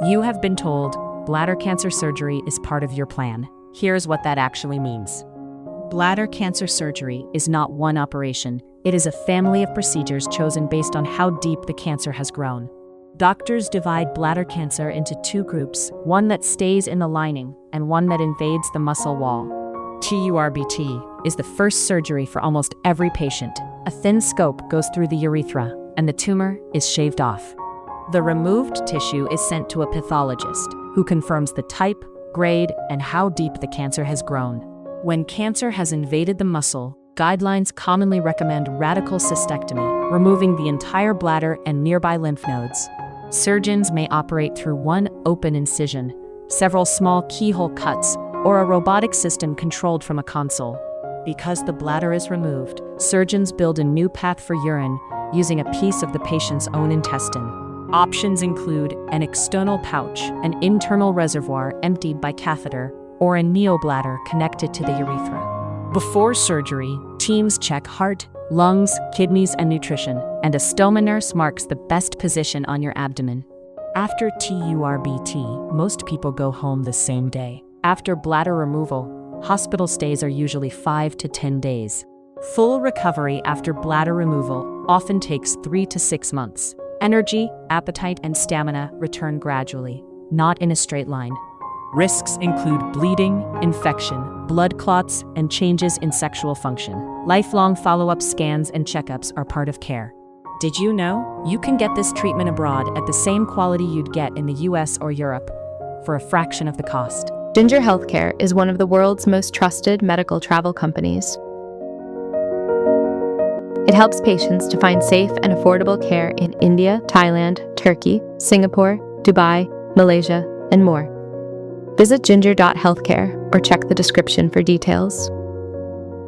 You have been told bladder cancer surgery is part of your plan. Here's what that actually means. Bladder cancer surgery is not one operation. It is a family of procedures chosen based on how deep the cancer has grown. Doctors divide bladder cancer into two groups, one that stays in the lining and one that invades the muscle wall. TURBT is the first surgery for almost every patient. A thin scope goes through the urethra, and the tumor is shaved off. The removed tissue is sent to a pathologist, who confirms the type, grade, and how deep the cancer has grown. When cancer has invaded the muscle, guidelines commonly recommend radical cystectomy, removing the entire bladder and nearby lymph nodes. Surgeons may operate through one open incision, several small keyhole cuts, or a robotic system controlled from a console. Because the bladder is removed, surgeons build a new path for urine using a piece of the patient's own intestine. Options include an external pouch, an internal reservoir emptied by catheter, or a neobladder connected to the urethra. Before surgery, teams check heart, lungs, kidneys, and nutrition, and a stoma nurse marks the best position on your abdomen. After TURBT, most people go home the same day. After bladder removal, hospital stays are usually 5 to 10 days. Full recovery after bladder removal often takes 3 to 6 months. Energy, appetite, and stamina return gradually, not in a straight line. Risks include bleeding, infection, blood clots, and changes in sexual function. Lifelong follow-up scans and checkups are part of care. Did you know you can get this treatment abroad at the same quality you'd get in the US or Europe for a fraction of the cost? Ginger Healthcare is one of the world's most trusted medical travel companies. It helps patients to find safe and affordable care in India, Thailand, Turkey, Singapore, Dubai, Malaysia, and more. Visit ginger.healthcare or check the description for details.